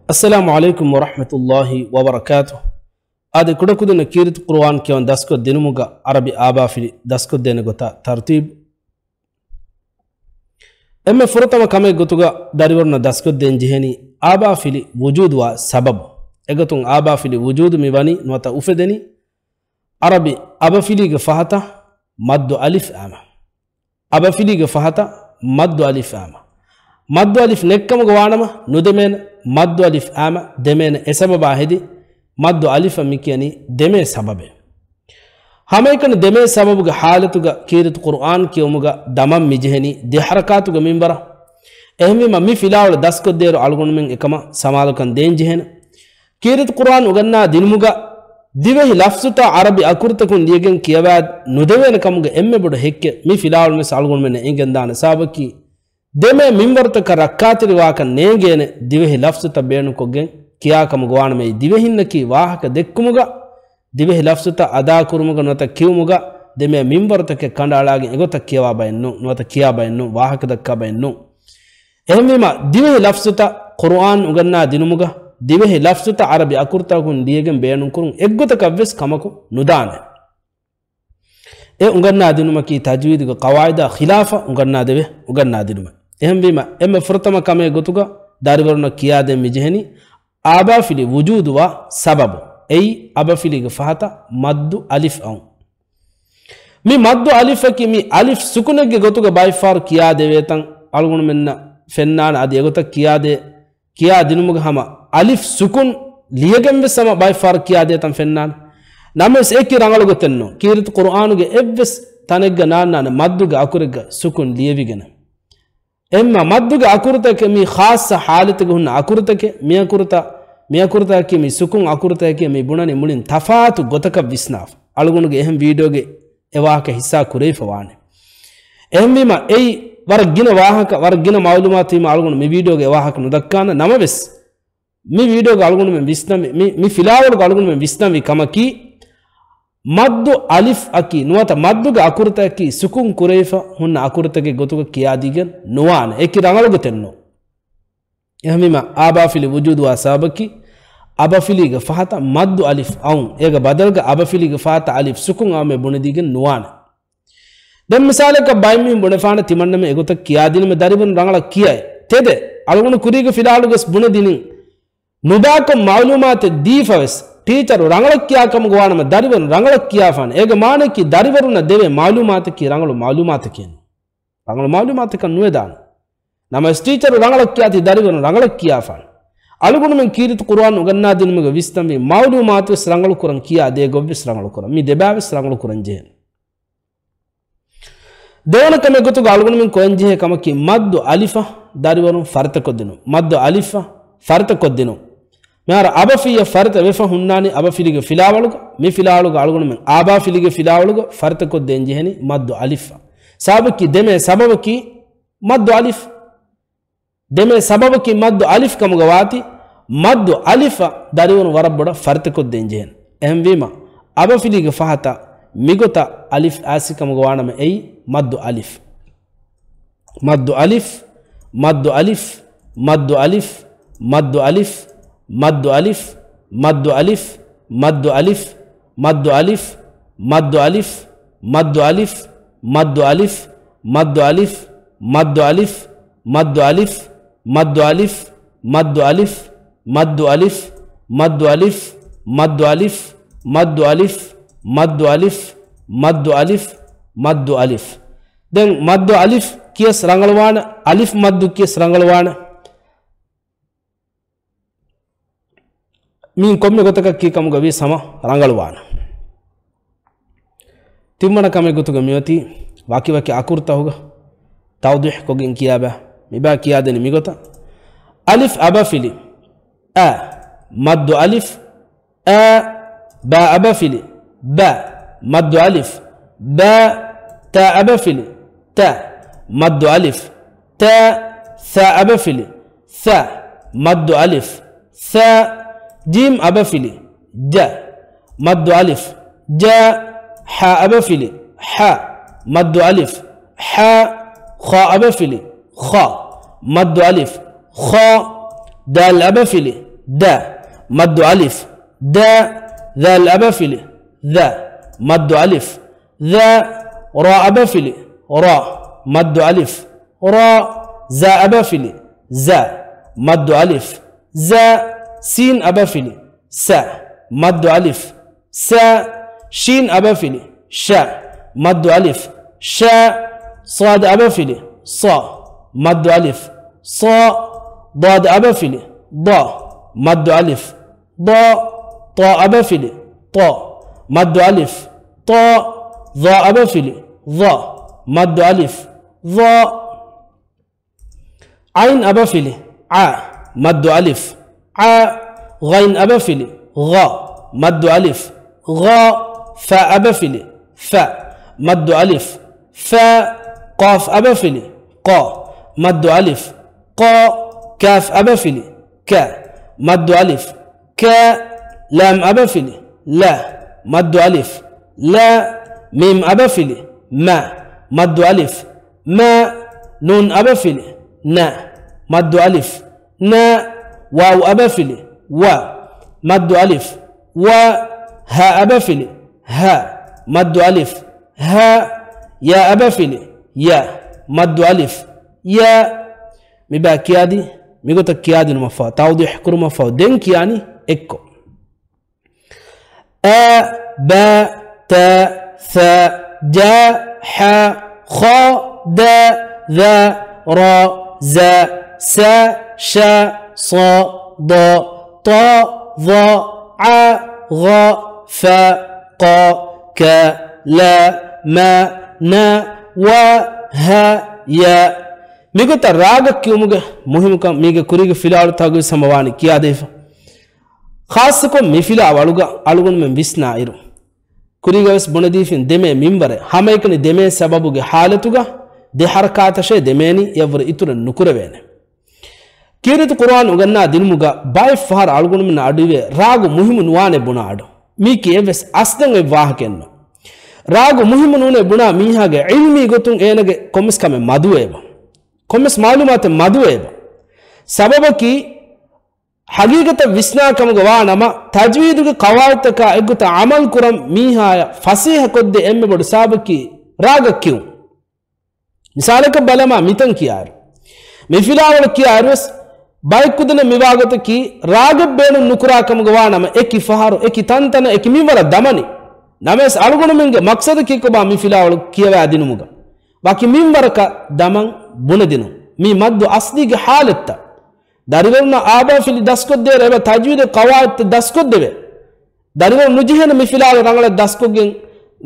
السلام عليكم ورحمة الله وبركاته. هذا كده كده نكيرت القرآن كيان داسكو دينموغا عربي آبا في داسكو دينغوتا ترتيب. اما فرطما كما يقولوا داريورنا داسكو دين جهني آبا في وجود وسبب. اگتون آبا في وجود ميباني نوتا افدني عربي آبا في فهتا مد ألف آما. آبا في فهتا مد ألف آما. مد ألف نكم غوانما ندمين مد ألف آما دمين اسبب آهدي مد ألف مكياني دمي سببه. هميكن دمي سبب حالتك كيرت قرآن كيومغا دمم مجهني دي حركاتك منبرا اهمي مي فيلاول دسكو ديرو الگون من اكما سمالكن دين جهن كيرت قرآن وغنا دينمغا ديوه لفظتا عربي اكورتكن ليگن كيباد ندوين كمغا امي بڑ هيك مي فيلاول مس الگون من انگن دان سابكي دمي منبرتك ركاتري واكن نيگين ديوه لفظتا بينو کوگن كيا كم غوان مي ديوهنكي واهك دكمغا ديوه لفظتا ادا كرمغا نوتا كيومغا دمي منبرتك كندالاگين اگوتا كيوا باينو نوتا كيا باينو واهك دكا باينو اهميما ديوه لفظتا قرآن وغنا دينمغا ديوه لفظتا عربي اكورتا كون ديگن بينو كرون اگوتا كبس كمكو ندان وغنا دينما كي تجويد قواعد خلافه وغنا ديوه وغنا دينما اهميما اما فرتما كما يگوتوغا داريورنا كيا دي مجهني آبا في وجود وسبب أي آبا في فهتا مد ألف أو مي مد ألف كي مي ألف سكونة جوتو بايفار كيا ديوتان ألغون منا فنان أدي جوتا كيا دينمغ هما ألف سكون ليجم بسما بايفار كيا ديتان فنان نامس إكي رانغلو جتنو كيرت قرآن جه إبس تانجا نانا مدو جا أكورجا سكون ليبيجنا اما مدوغ اكورتك مي خاص حالتك هن اكورتك مي اكورتا كي مي سكون اكورتا كي مي بوناني مولين تفات غتك بسناف الگونگه اهم ويديوگه اواك حصہ كوري فوانه اهميما اي ورگين واهك ورگين معلومات مي الگون مي ويديوگه واهك ندكان نمبس مي ويديوگه الگون مي بسنا مي فيلاول الگون مي بسنا مي كمكي مد ألف أكي نواتا مدوغ أكورتا كي سكون كوريفا هن أكورتا كي غتوغ كيا ديگن نوان اكي رانغلو گتنو يهميما آبا في الوجود واسابكي آبا في لغ فهتا مد ألف أون ايغا بدلغ آبا في لغ فهتا ألف سكون آمي بون ديگن نوان دم مثالك بايمين بونفانا تيمن میں اگوتا كيا دين میں داري بون رانغلا كيا تيد الگون كوريگ فيلالوگس بون دين نباك معلومات ديفاوس टीचर रंगल किया कम गवान में दारिवर रंगल किया फान एक माने की दारिवर न देवे मालूमात की रंगल मालूमात की रंगल मालूमात का नुएदान नम टीचर रंगल किया थी दारिवर रंगल किया फान अलगुन में कीरित कुरान उगन्ना दिन में विस्तम में मालूमात रंगल कुरन किया दे गोबिस रंगल कुरन मी देबाविस रंगल कुरन जे देवन कमे गुतु अलगुन में कोन जे कम की मद अलिफा दारिवर फरत को दिनो मद अलिफा फरत को दिनो मेरा आबा फिया फरत वेफा हुन्नानी आबा फिलिगे फिलावलुग मी फिलावलुग अलगुन में आबा फिलिगे फिलावलुग फरत को देंजे हनी मद अलिफ साब की देमे सबब की मद अलिफ देमे सबब की मद अलिफ कम गवाती मद अलिफ दारिवन वरबड़ फरत को देंजे हन अहम वीमा आबा फिलिगे फहता मिगोता अलिफ आसी कम गवाना में ऐ मद अलिफ मद अलिफ मद अलिफ मद अलिफ मद अलिफ مد ألف مد ألف مد ألف مد ألف مد ألف مد ألف مد ألف مد ألف مد ألف مد ألف مد ألف مد ألف مد ألف مد ألف مد ألف مد ألف مد ألف مد ألف مد ألف then مد ألف كيس رانغلوان ألف مد كيس رانغلوان مين كم يقطع كي كم غبي سما رانغلوان تيمنا كم يقطع ميوتي واقعي أكورتا هوغا توضيح كوجين كيا با ميبا كيا دني ميقطع ألف أبا فيلي مد ألف با أبا فيلي با مد ألف با تا أبا فيلي تا مد ألف تا ثا أبا فيلي ثا مد ألف ثا جيم أبفلي جا مد ألف جا حاء أبفلي حاء مد ألف حاء خاء أبفلي خاء مد ألف خاء دال أبفلي دا مد ألف دا ذا الأبفل ذا مد ألف ذا را أبفل را مد ألف را زا أبفل زا مد ألف زا سين أبفل سا مد ألف سا شين أبفل شا مد ألف شا صاد أبفل صا مد ألف صا ضاد أبفل ضا مد ألف ضا طا أبفل طا مد ألف طا ضا أبفل ضا مد ألف ضا عين أبفل ع مد ألف ع غين أبفل غا مد ألف غا فاء أبفل فاء مد ألف فاء قاف أبفل قا مد ألف قا كاف أبفل كا مد ألف كا لام أبفل لا مد ألف لا ميم أبفل ما مد ألف ما نون أبفل نا مد ألف نا واو أبفل وا مد ألف وا ها أبفل ها مد ألف ها يا أبفل يا مد ألف يا مبا كيادي ميقول كيادي المفا توضيح كرو مفا دينك يعني إكو أ با تا ثا جا ح خ دا ذا را زا سا شا صا ضا طا ظا ع غا فا قا كا لا ما نا وا ها يا ميقول راغ كيومغ مهم كم ميغ كوريغ فيلال تاغ سمواني كيا ديف خاص کو ميفيلا والوغا الوغن من وسنا ايرو كوريغس بنديفين دمه منبر هميكني دمه سببوغ حالتوغا دي حركات شي دميني يور اتر نكربينه كيرت قران وغنا دينموغا باي فار الوغن من ادوي راغ مهم نوانه بناادو مي كيوس اصدن واهكنو راغ مهم نونه بنا ميهاگه علمي گوتون اينگه كومس كم مدويبا كومس معلومات مدويبا سببكي حقيقة وسناكم غوانما تجويد قواعد کا اگتا عمل کرم میہا فصیح قد ام بڑ سابقی راگ کیوں مثال کا بلما میتن کیار میفلاول کیارس بائک کدن میواگت کی راگ بین نکراکم غوانما ایک فہارو ایک تنتن ایک میور دمنی نمس الگون منگ مقصد کی کو با میفلاول کیوا دینمگا باقی میور کا دمن بن دینو می مد اصلی کی حالت داريغنا آبا في دسكو دي ربا تجويد قواعد دسكو دي داريغنا نجيهن مفلال رنگل دسكو ген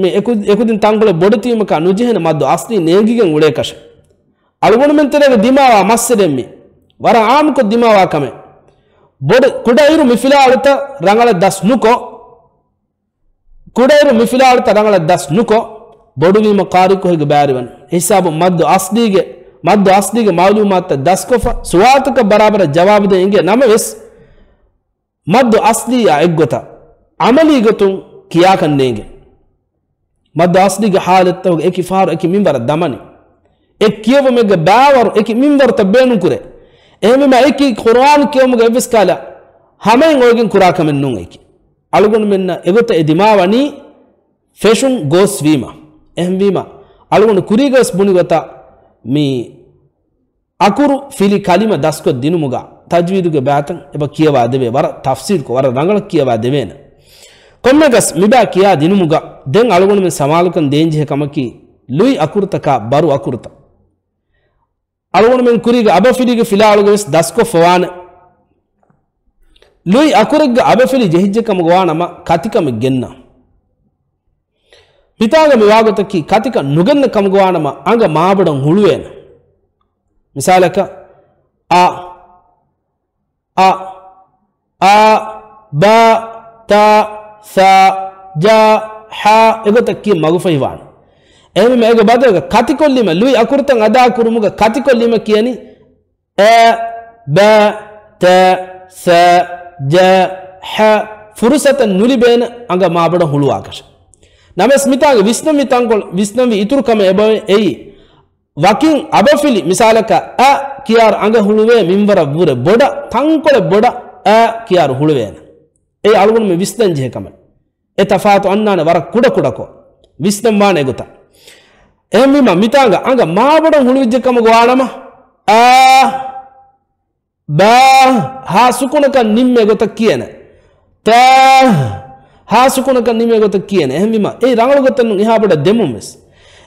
مي اكو دين تانگل بودتي مكا نجيهن مادو اصلي نيگي ген وڑے کش الگون من ترے دماغ مسدم مي ور عام کو دماغ کمے بود کڈایرو مفلال تا رنگل دس نکو کڈایرو مفلال تا رنگل دس نکو بودوی مقاری کو ہگ بیارون حساب مادو اصلي गे مد اصلی کے معلومات دسکوفا سوات کا برابر جواب دیں گے نموس مد اصلی یا اگتا عملی گتوں کیا کرنے گے مد اصلی کے حالت تو ایک فار ایک منبر دمنی ایک کیو میں باور ایک منبر تبین کرے ایم میں ایک قرآن کیو مگے وسکالا ہمیں ngogin kuraka men nun ایک algun menna egota edimawani fashion goes wima ehm wima algun kurigas bunigota می اکورو فیلی کلمه دسکو دینموگا تجویدوگه باتن ابا کیوا دیوه ور تفسیر کو ور رنگل کیوا دیوه نه کمگس میبا کیا دینموگا دن الگون من سمالکن دینجه کمکی لوی اکورتا کا برو اکورتا الگون من کوریگه ابا فیلیگه فیلالوگه دسکو فوانه لوی اکورگه ابا فیلی جهیجه کمگوانما کاتیکم گننا පිතාග මෙවාගතකි කතික නුගන්න කමගවානම අඟ මාබඩන් හුළුවෙන මිසාලක a ba ta sa ja ha එගතකි මගුෆයිවාන එහෙම මේක බදක කතිකොල්ලිම ලුයි අකුරතන් අදා කුරුමුග කතිකොල්ලිම කියනි a ba ta sa ja ha ෆුරුසතන් නුලිබේන අඟ මාබඩන් හුළුවාකෂ නමස් මිතාග විස්නමි තංකොල් විස්නමි ඉතුරු කම එබයි එයි වකින් අබෆිලි මිසාලක අ කියාර අඟ හුළුවේ මින්වර වුර බොඩ තංකොල බොඩ a kiyaru hulwena e algun me visdan je kamal e tafatu annana war kuda kuda ko visdan wane gota emima mitanga anga maabodan hulwijje kam gwanama a ba ha sukunaka nimme gota kiyena ta ha sukunaka nimme gota kiyena emima e rangalu gotan iha boda demumes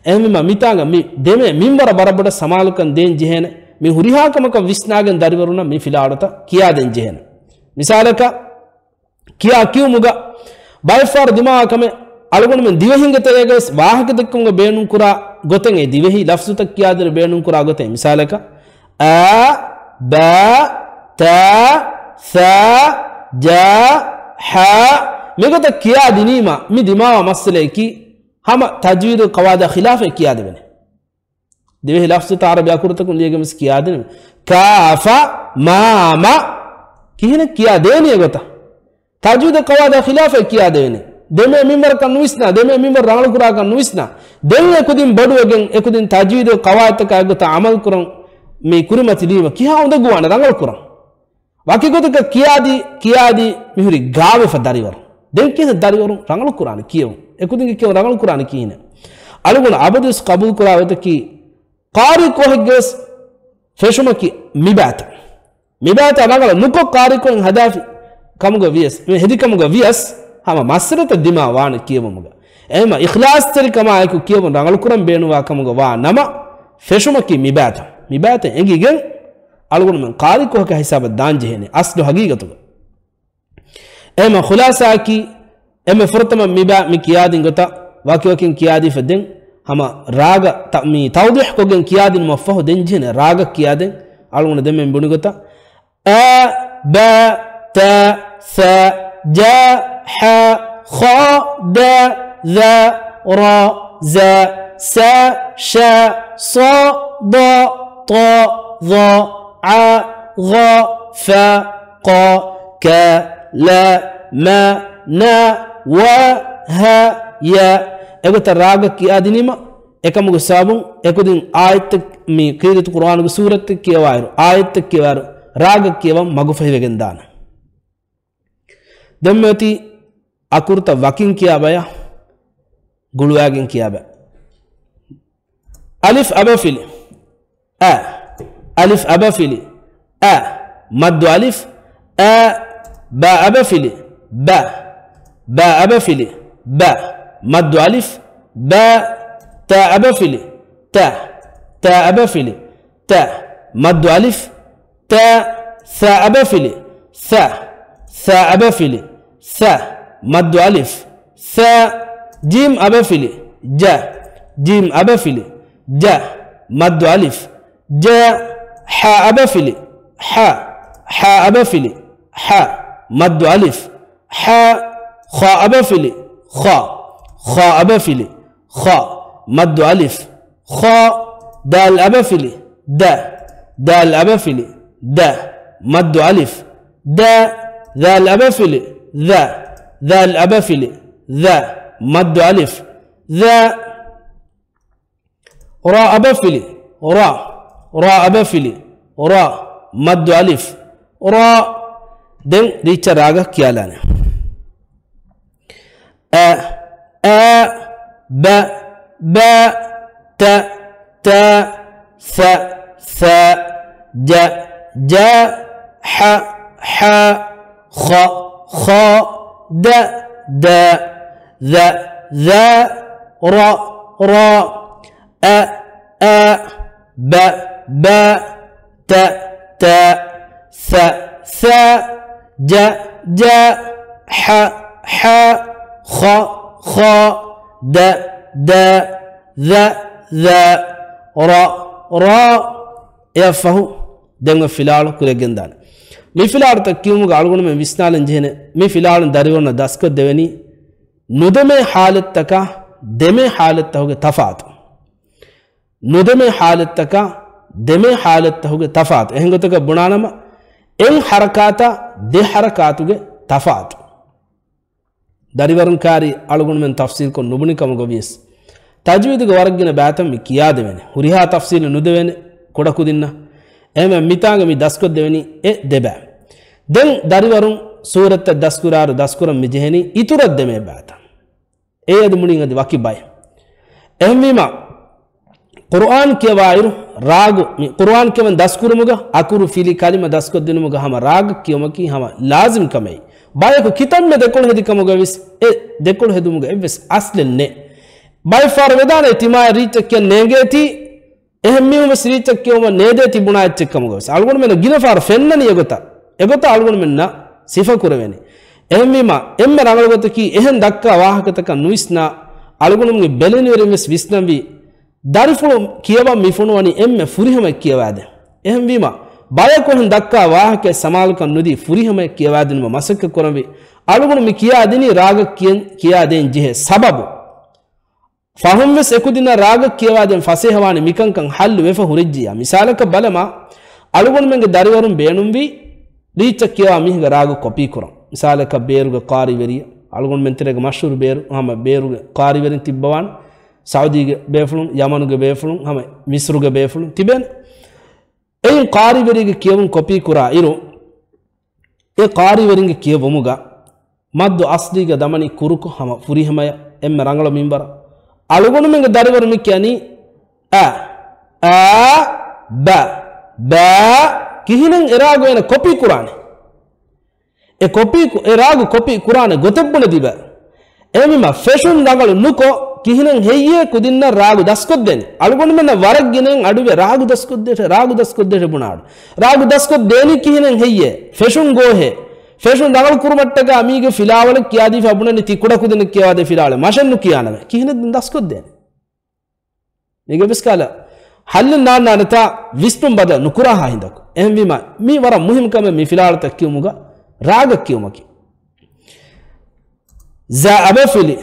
emima mitanga mi deme minwara barabada samalukan den jehene mi huriha kamaka visnagen dariwaruna mi filaadata kiya den jehene misalaka kiya kiumuga by far dimaa kame algon men divehinga teregas wahaka dekkunga beenun kura goten e divehi lafzuta kiyader beenun kura goten misalaka a ba ta tha ja ha megota kiya dinima mi dimaa masale ki hama tajwid qawada khilafa kiya debene divehi lafzuta arabiya kurtakun liyegemis kiya den kafa mama kihine kiya deni gota tajwid qawada khilafa kiya debene deme mimbar kan nuisna deme mimbar rangal kura kan nuisna deme ekudin badu egen ekudin tajwid qawat ka gota amal kuran me kurimati dima kiha onda guwana rangal kuran waki gota ka kiyadi mihuri gawe fa dariwar den ke dariwar rangal kuran kiyo ekudin ke rangal kuran kihine aluguna abadus qabul kura weta ki qari ko hegges feshuma ki mibata rangal nuko qari ko hadafi kamuga vias me hedi kamuga vias hama masrata dima wana kiyemuga ema ikhlas tari kama ayku kiyemu rangal kuran beenuwa kamuga wa nama feshuma ki mibata engigen algun men qari ko ka hisab danje hene aslu haqiqatu ema khulasa ki ema furtama miba mi kiyadin gota wakin kiyadi feden hama raga mi tawdih ko gen kiyadin mafah den jene raga kiyadin algun demen buni gota a ba ta sa ja ha kha da za ra za sa sha sa da ta ظا ع غا فا قا كا لا ما نا وا ها يا اگت راگ کی ادنیما ekam sabun ekudin ayat mi qiratu qur'an gu surat kiyawairu ayat kiyawaru raga kiyavam magu fahivegen dana demmati akurta wakin kiyabaya guluwagen kiyaba alif abafil a alif abafili a maddu alif a ba abafili ba abafili ba maddu alif ba ta abafili ta abafili ta maddu alif ta tha abafili tha abafili tha maddu alif tha jim abafili ja jim abafili ja maddu alif ja ha abafili ha abafili ha maddu alif ha kha abafili kha abafili kha maddu alif kha dal abafili dal abafili da maddu alif da dal abafili dal abafili da maddu alif da ra abafili ra abafili ra maddu alif ra den richa raga kiyalane a ba ta fa ja ha kha da za ra a ba ta fa ja ha kha da za ra yafahu denga filal kuregendan mi filal takkimu galgunu me visnalan jene mi filal dariwona daska deveni nudame halat taka deme halat tahuge tafat nudame halat taka deme halat tahuge tafat ehengotaka bunanama en harakata de harakatuge tafat dariwarun kari algun men tafsir ko nubuni kamugo vis tajwid go waragina batam mi kiya devene huriha tafsir nudevene kodakudinna ema mitanga mi dasko deveni e deba den dariwarun surata daskuraru daskuram mijeheni iturad deme baata eyad munin adi wakibay ehmima Quran kiyawairu ragu Quran kewan daskurumuga akuru fili kalima daskodinumuga hama rag kiyomaki hama lazim kamei bayako kitamme dekol hedikamuga vis e dekol hedumuga eves aslenne by far vedana timaya riichakya negeti ehmiyum sriichakyoma nede tibuna etchekamuga vis algon men gina far fennani egota algon menna sifa kuraveni ehmima emme rangalgotaki ehen dakka wahakataka nuisna algonumge beleni veremes visnambi darifulu kiyawa mifunuwani emme furihama kiyawade ehmima bayakohen dakka wahake samalkan nudi furihama kiyawadinma masakka korambi alugunu mi kiyadini raga kiyaden jihe sababu fahummes ekudina raga kiyawaden fasehawani mikankan hallu wefa hurijjiya misalaka balama alugunu menge dariwarun beenumbi richa kiyawa mihiga raga copy kuram misalaka beruga qari veriya alugunu menterega mashhur beru hama beruga qari verin tibbawan Saudi befulun Yaman befulun hama Misr befulun tiben ei qari verige kiyawun copy kura iru e qari veringe kiyawomuga maddu asliga damani kuruko hama furihamaya emme rangala minbara alugonu menge dariwar mikyani a ba kihinen erago ena copy kurane e copy erago copy kurane gotebbuna diba emima fashion rangalu nuko kihinen heyye kudinna ragu daskoddeni alugonu menna warag ginen aduwe ragu daskoddete bunaadu ragu daskoddeni kihinen heyye fashion gohe fashion rangalu kurumattaga amige filawale kiyadi fabunani tikuda kudine kiyade filawale mashannu kiyaname kihinen daskoddeni nige biskala hallin nanata vistum bada nukura ha hindako emvima mi wara muhim kame mi filawale takkiyumuga raga kiyumaki za abafili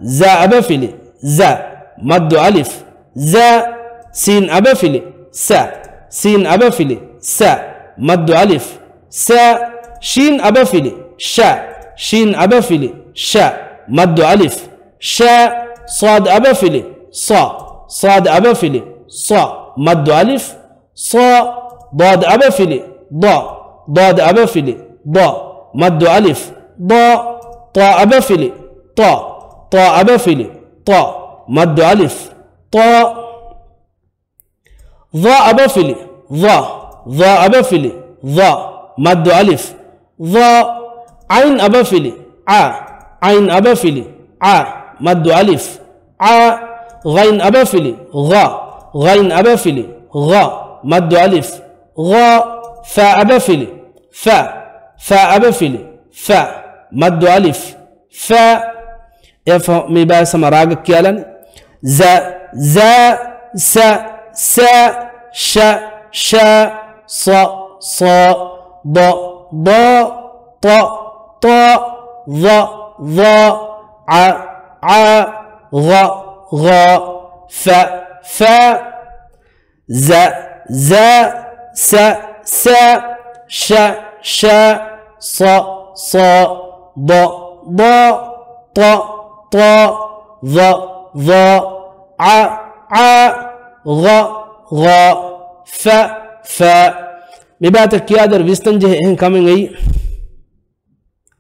za abafili za maddu alif za sin abafili sa sin abafili sa maddu alif sa shin abafili shin abafili sha maddu alif sha sad abafili sad abafili sa maddu alif sa dad abafili dad abafili da maddu alif da ta abafili ta abafili ta maddu alif ta dha abafili dha abafili dha maddu alif dha ain abafili ain abafili maddu alif ghain abafili ghain abafili gha maddu alif gha fa abafili fa abafili fa maddu alif fa efa mi ba sama raga kiyalan za sa sha sa da ta dha gha fa za sa sha sa da ta dha gha fa mi bata kiyadar vistanje hen kamen ei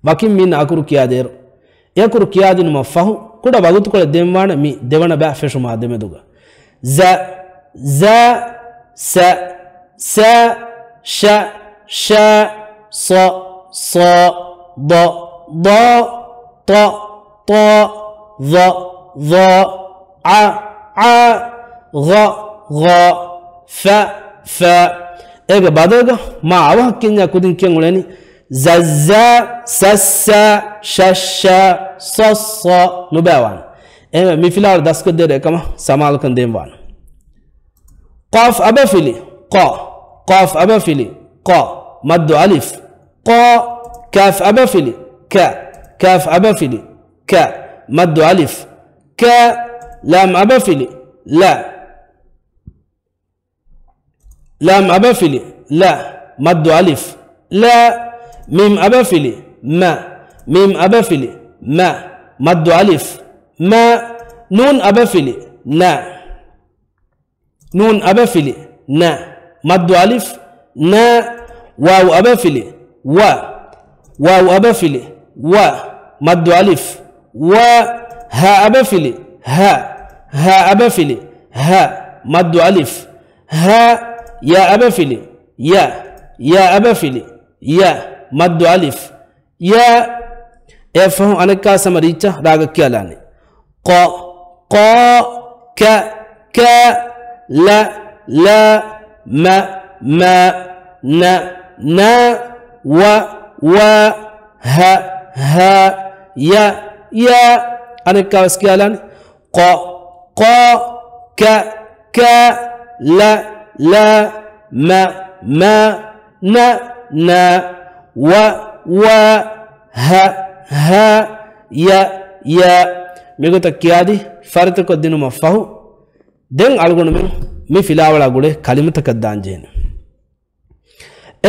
bakim min akuru kiyader yakuru kiyadin ma fahu kuda bagutu kole demwana mi devana ba feshu ma demeduga za sa sha sa da ta dha gha fa ega badaga ma awah kinya kudin kenguleni zazza sassa shasha sassa nubawan ema mi filal daskodere kama samal kan demwan qaf abafili qaf abafili qa maddu alif qa kaf abafili kaf abafili ka maddu alif ka lam abafili lam abafili la maddu alif la mim abafili mim abafili ma maddu alif ma nun abafili nun abafili na maddu alif na waw abafili و واو أبفلي و مد ألف و ها أبفلي ها أبفلي ها مد ألف ها يا أبفلي يا أبفلي يا مد ألف يا يفهم أنا كاسم ريتشا راغ كيالاني قا ك لا ما نا و ها يا أنا كاس كيالاني قا ك لا ما نا و ها يا ميغو تكيادي فرت کو دينو مفهو دين algonu mi filawala gule kalimata kaddanjene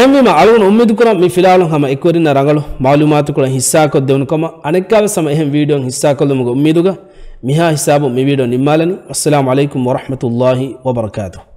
emmi ma algonu ummedu kura mi filawala hama ekorina rangalu malumat kula hissa ko devnu kama anekkawa sama ehem video hissa ko dumugo ummeduga miha hisabu mi video nimmalani assalamu alaikum wa rahmatullahi wa barakatuh